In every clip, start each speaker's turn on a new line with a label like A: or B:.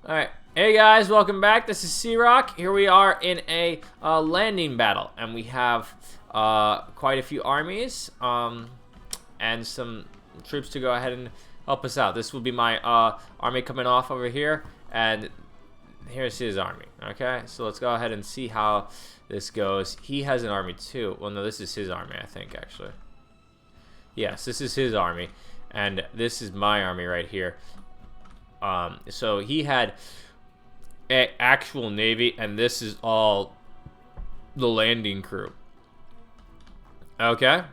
A: Alright, hey guys, welcome back. This is C-Rock. Here we are in a landing battle, and we have quite a few armies and some troops to go ahead and help us out. This will be my army coming off over here, and here's his army. Okay, so let's go ahead and see how this goes. He has an army too. Well, no, this is his army, I think, actually. Yes, this is his army, and this is my army right here. So he had an actual navy, and this is all the landing crew. Okay,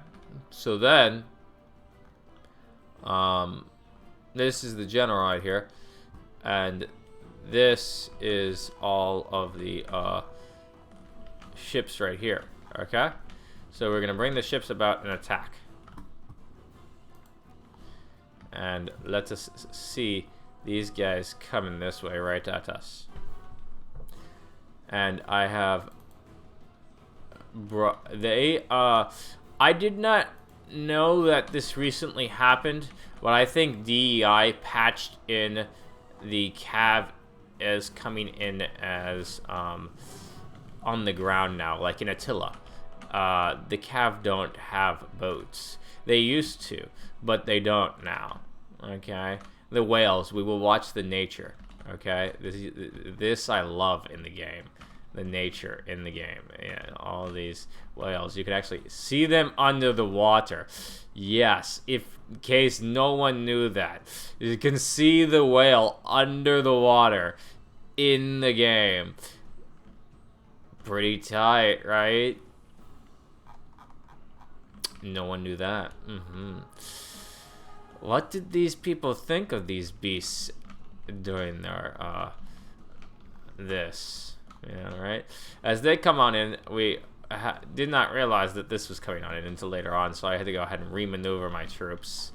A: so then, this is the general right here, and this is all of the ships right here. Okay, so we're gonna bring the ships about and attack, and let us see these guys coming this way right at us. And I have I did not know that this recently happened, but I think DEI patched in the cav as coming in as on the ground now, like in Attila. The cav don't have boats. They used to, but they don't now. Okay, the whales, we will watch the nature. Okay, this I love in the game, the nature in the game. Yeah, all these whales, you can actually see them under the water. Yes, in case no one knew that, you can see the whale under the water in the game. Pretty tight, right? No one knew that. What did these people think of these beasts during their this? Yeah, right. As they come on in, we did not realize that this was coming on in until later on, so I had to go ahead and remaneuver my troops,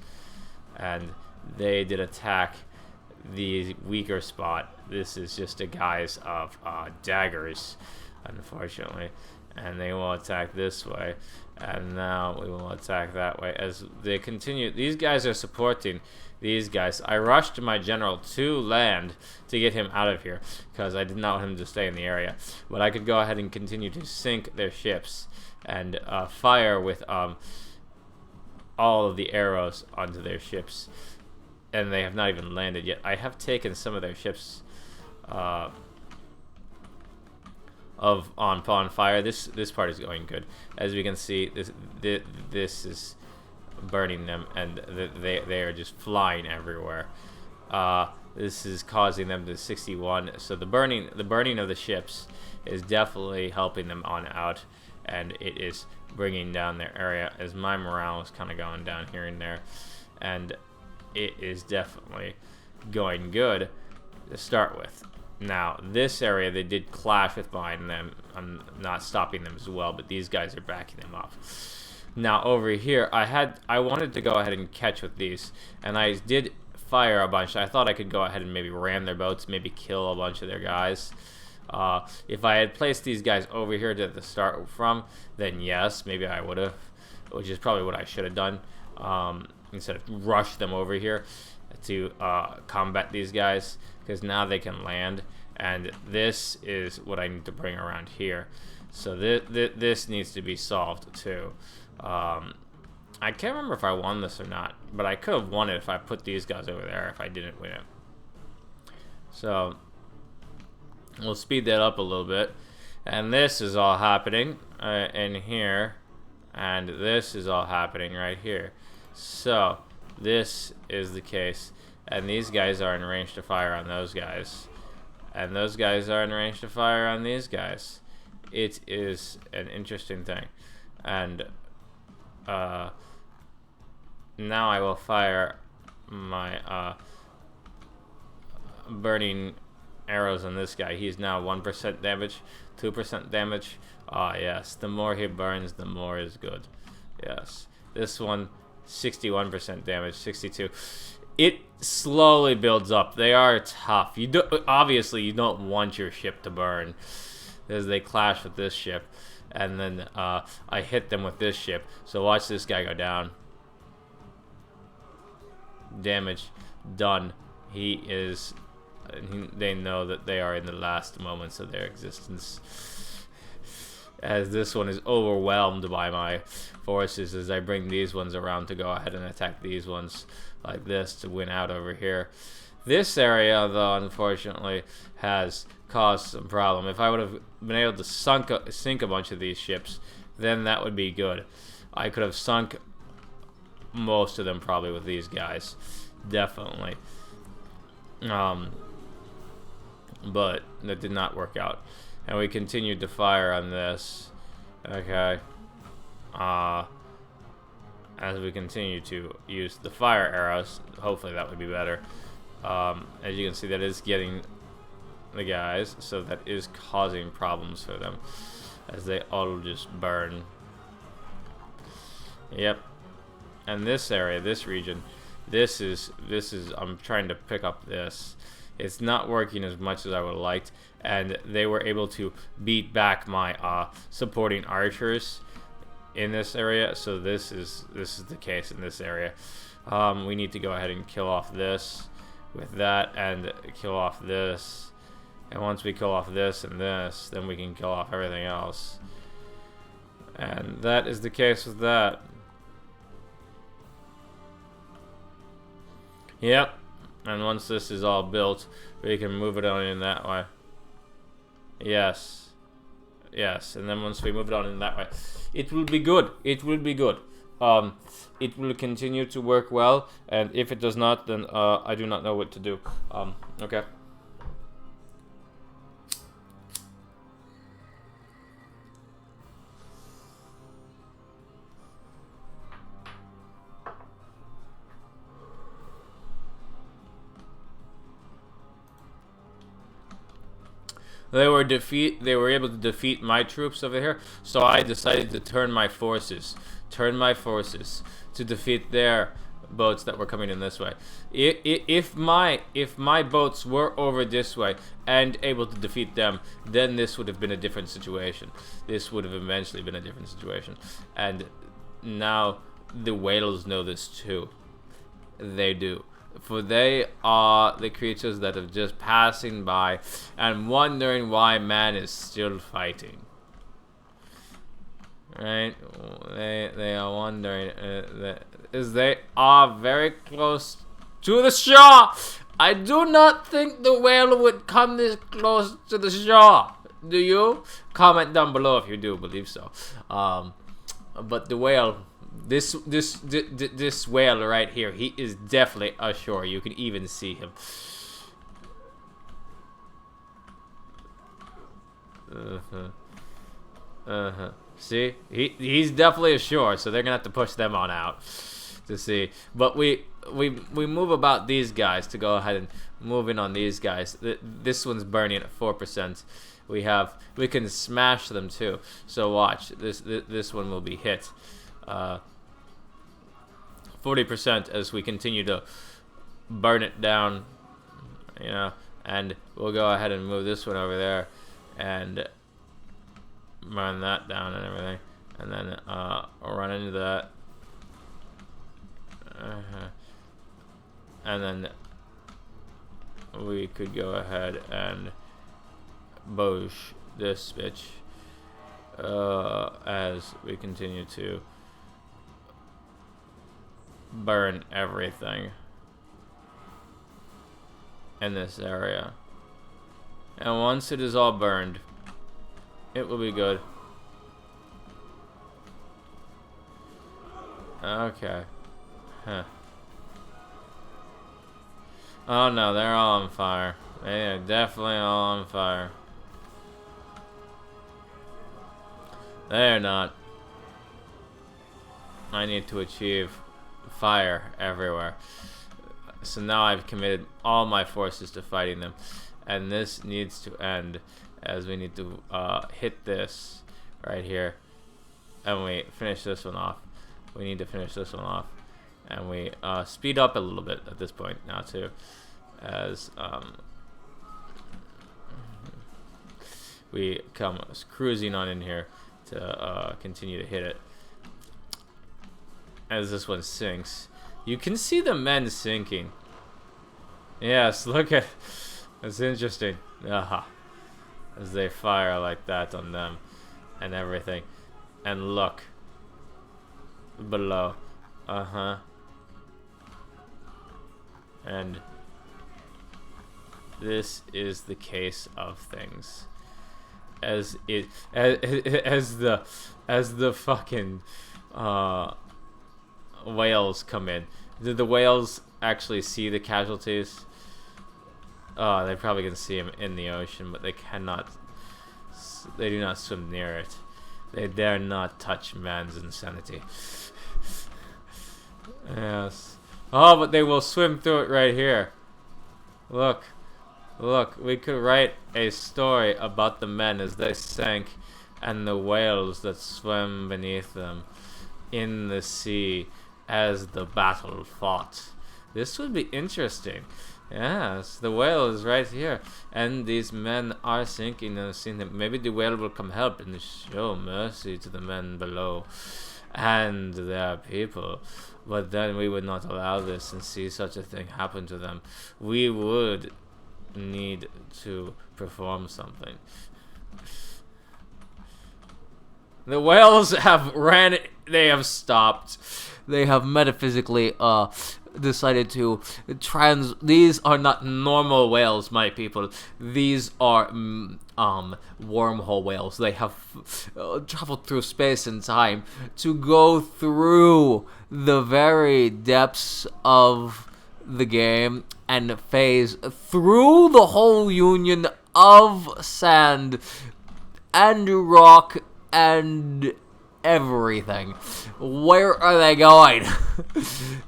A: and they did attack the weaker spot. This is just a guise of daggers, unfortunately, and they will attack this way. And now we will attack that way as they continue. These guys are supporting these guys. I rushed my general to land to get him out of here because I did not want him to stay in the area. But I could go ahead and continue to sink their ships and fire with all of the arrows onto their ships. And they have not even landed yet. I have taken some of their ships on fire. This part is going good. As we can see, this is burning them, and they are just flying everywhere. This is causing them to 61. So the burning of the ships is definitely helping them on out, and it is bringing down their area. As my morale is kind of going down here and there, and it is definitely going good to start with. Now, this area, they did clash with behind them. I'm not stopping them as well, but these guys are backing them up. Now, over here, I wanted to go ahead and catch with these, and I did fire a bunch. I thought I could go ahead and maybe ram their boats, maybe kill a bunch of their guys. If I had placed these guys over here to start from, then yes, maybe I would have, which is probably what I should have done, instead of rush them over here to combat these guys, because now they can land, and this is what I need to bring around here. So this needs to be solved too. I can't remember if I won this or not, but I could have won it if I put these guys over there if I didn't win it. So we'll speed that up a little bit, and this is all happening in here, and this is all happening right here. So this is the case, and these guys are in range to fire on those guys, and those guys are in range to fire on these guys. It is an interesting thing, and now I will fire my burning arrows on this guy. He's now 1% damage, 2% damage. Yes, the more he burns, the more is good. Yes, this one 61% damage, 62. It slowly builds up. They are tough. Obviously you don't want your ship to burn, as they clash with this ship, and then I hit them with this ship. So watch this guy go down. Damage done. He is they know that they are in the last moments of their existence. As this one is overwhelmed by my forces as I bring these ones around to go ahead and attack these ones like this to win out over here. This area, though, unfortunately, has caused some problem. If I would have been able to sink a bunch of these ships, then that would be good. I could have sunk most of them probably with these guys. Definitely. But that did not work out. And we continued to fire on this. Okay. As we continue to use the fire arrows, hopefully that would be better. As you can see, that is getting the guys, so that is causing problems for them as they all just burn. Yep. And this area, this region, this is I'm trying to pick up this. It's not working as much as I would have liked, and they were able to beat back my supporting archers in this area. So this is the case in this area. We need to go ahead and kill off this with that, and kill off this. And once we kill off this and this, then we can kill off everything else. And that is the case with that. Yep. And once this is all built, we can move it on in that way. Yes. Yes. And then once we move it on in that way, it will be good. It will be good. It will continue to work well. And if it does not, then I do not know what to do. Okay. They were able to defeat my troops over here, so I decided to turn my forces to defeat their boats that were coming in this way. If my boats were over this way and able to defeat them, then this would have been a different situation. This would have eventually been a different situation. And now the whales know this too. They do. For they are the creatures that are just passing by and wondering why man is still fighting. Right? They are wondering as they are very close to the shore. I do not think the whale would come this close to the shore. Do you? Comment down below if you do believe so. But the whale. This whale right here, he is definitely ashore. You can even see him. See, he's definitely ashore, so they're gonna have to push them on out to see. But we move about these guys to go ahead and move in on these guys. This one's burning at 4%. We can smash them too. So watch this one will be hit. 40% as we continue to burn it down, you know, and we'll go ahead and move this one over there and burn that down and everything, and then we'll run into that, and then we could go ahead and bosh this bitch as we continue to burn everything in this area. And once it is all burned, it will be good. Okay. Huh. Oh no, they're all on fire. They are definitely all on fire. They are not. I need to achieve fire everywhere. So now I've committed all my forces to fighting them, and this needs to end as we need to hit this right here, and we finish this one off. We need to finish this one off, and we speed up a little bit at this point now too, as we come cruising on in here to continue to hit it. As this one sinks, you can see the men sinking. Yes, look at It's interesting. Aha. As they fire like that on them and everything. And look. Below. Uh-huh. And this is the case of things. As the fucking whales come in. Did the whales actually see the casualties? Oh, they probably can see them in the ocean, but they cannot. They do not swim near it. They dare not touch man's insanity. Yes. Oh, but they will swim through it right here. Look. Look, we could write a story about the men as they sank and the whales that swam beneath them in the sea as the battle fought. This would be interesting. Yes, the whale is right here, and these men are sinking and seeing them. Maybe the whale will come help and show mercy to the men below and their people. But then we would not allow this and see such a thing happen to them. We would need to perform something. The whales have ran. They have stopped. They have metaphysically decided to these are not normal whales, my people. These are wormhole whales. They have traveled through space and time to go through the very depths of the game and phase through the whole union of sand and rock and everything. Where are they going?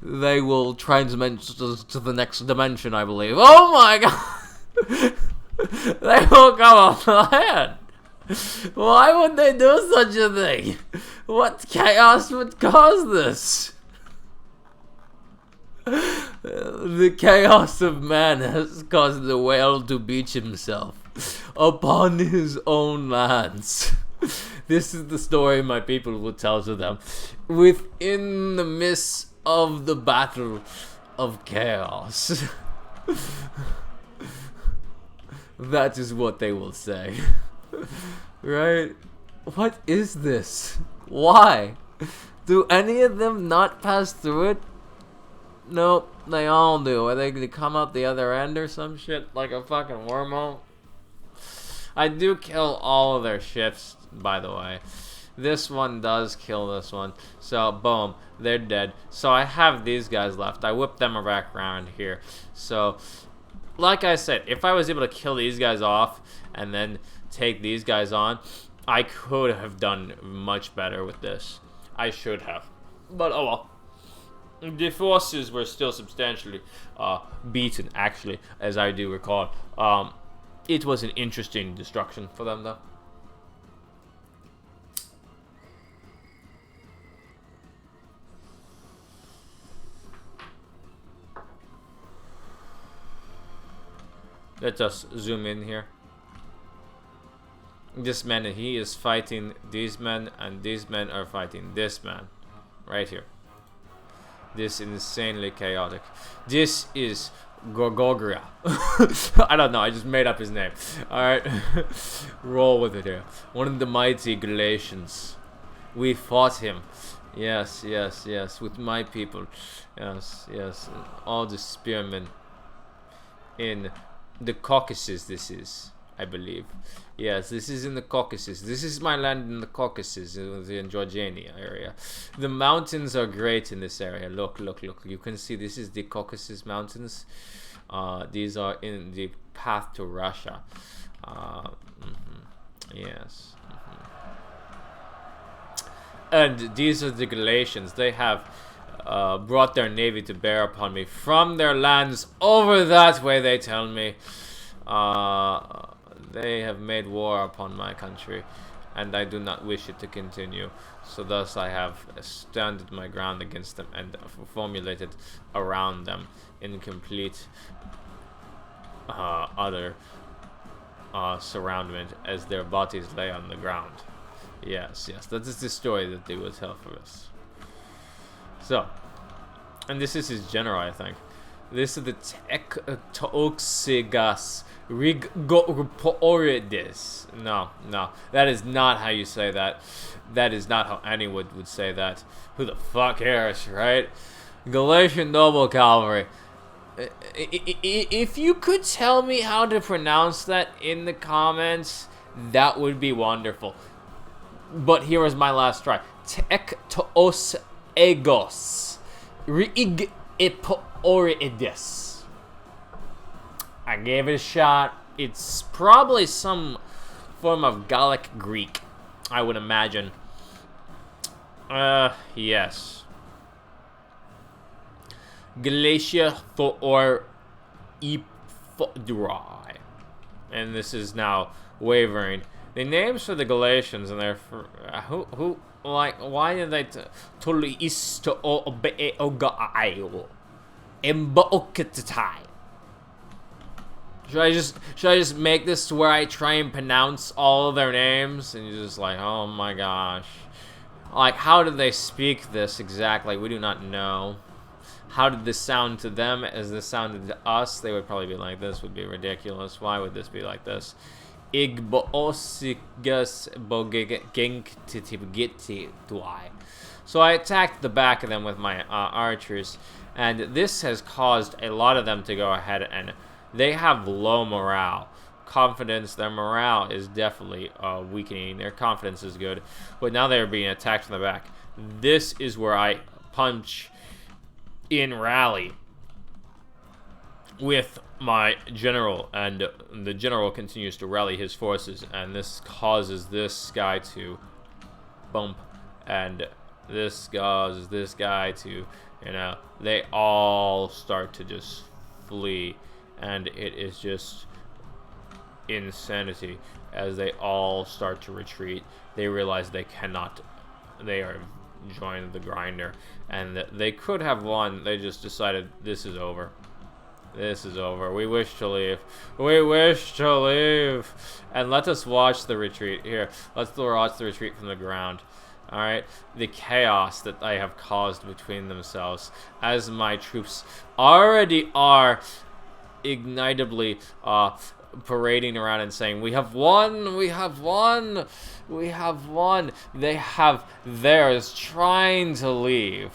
A: They will transmit to the next dimension, I believe. Oh my god! They will come off the land. Why would they do such a thing? What chaos would cause this? The chaos of man has caused the whale to beach himself upon his own lands. This is the story my people will tell to them within the midst of the battle of chaos. That is what they will say. Right? What is this? Why? Do any of them not pass through it? Nope, they all do. Are they gonna come out the other end or some shit like a fucking wormhole? I do kill all of their ships, by the way. This one does kill this one. So, boom, they're dead. So I have these guys left. I whip them back around here. So, like I said, if I was able to kill these guys off and then take these guys on, I could have done much better with this. I should have. But, oh well. The forces were still substantially beaten, actually, as I do recall. It was an interesting destruction for them, though. Let us zoom in here. This man, he is fighting these men, and these men are fighting this man. Right here. This insanely chaotic. This is Gorgoria. I don't know, I just made up his name. Alright. Roll with it here. One of the mighty Galatians. We fought him. Yes, yes, yes. With my people. Yes, yes. All the spearmen. In the Caucasus, this is, I believe. Yes, this is in the Caucasus. This is my land in the Caucasus, in Georgiania area. The mountains are great in this area. Look, look, look. You can see this is the Caucasus Mountains. These are in the path to Russia. Yes. And these are the Galatians. They have brought their navy to bear upon me from their lands over that way, they tell me. They have made war upon my country, and I do not wish it to continue. So thus I have standed my ground against them and formulated around them in complete utter surroundment as their bodies lay on the ground. Yes, yes, that is the story that they will tell for us. So, and this is his general, I think. This is the Toxigas Rigorides. No, that is not how you say that. That is not how anyone would say that. Who the fuck cares, right? Galatian Noble Cavalry. If you could tell me how to pronounce that in the comments, that would be wonderful. But here is my last try. Tektos egos. Rig iporides. I gave it a shot. It's probably some form of Gallic Greek, I would imagine. Yes. Galatia Thor Ephodrai. And this is now wavering. The names for the Galatians and their who like why did they totally isto obe ogaio embookatatai. Should I just make this to where I try and pronounce all of their names and you're just like, oh my gosh. Like, how did they speak this exactly? We do not know. How did this sound to them as this sounded to us? They would probably be like, this would be ridiculous. Why would this be like this? So I attacked the back of them with my archers, and this has caused a lot of them to go ahead, and they have low morale. Confidence, their morale is definitely weakening. Their confidence is good, but now they're being attacked from the back. This is where I punch in rally with my general, and the general continues to rally his forces, and this causes this guy to bump, and this causes this guy to, you know, they all start to just flee, and it is just insanity as they all start to retreat. They realize they cannot, they are joined the grinder, and they could have won. They just decided this is over. This is over. We wish to leave. We wish to leave. And let us watch the retreat. Here, let's watch the retreat from the ground. Alright? The chaos that I have caused between themselves, as my troops already are ignitably parading around and saying, we have won, we have won, we have won. They have theirs trying to leave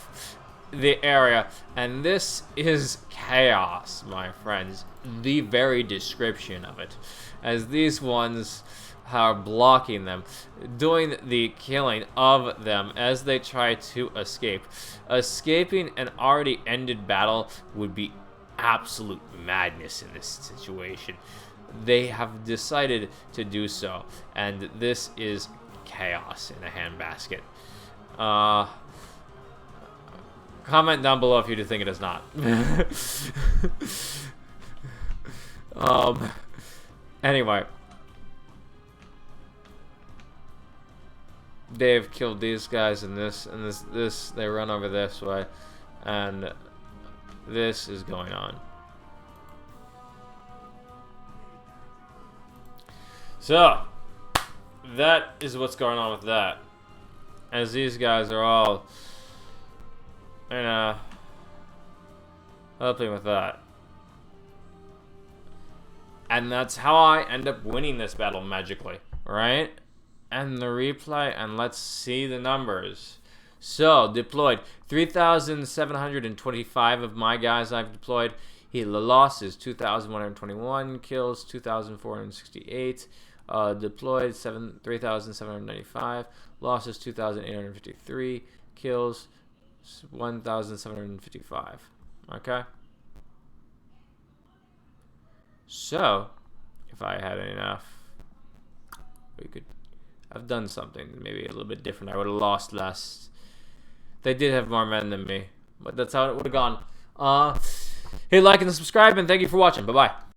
A: the area, and this is chaos, my friends. The very description of it, as these ones are blocking them, doing the killing of them as they try to escape. Escaping an already ended battle would be absolute madness in this situation. They have decided to do so, and this is chaos in a handbasket. Comment down below if you do think it is not. Anyway, they've killed these guys, and this they run over this way, and this is going on. So that is what's going on with that, as these guys are all, you know, helping with that. And that's how I end up winning this battle magically, right? And the replay, and let's see the numbers. So, deployed 3,725 of my guys I've deployed. The loss is 2,121, kills 2,468. Deployed 3,795. Losses 2,853. Kills 1,755. Okay. So, if I had enough, we could have done something maybe a little bit different. I would have lost less. They did have more men than me, but that's how it would have gone. Hit like and subscribe, and thank you for watching. Bye-bye.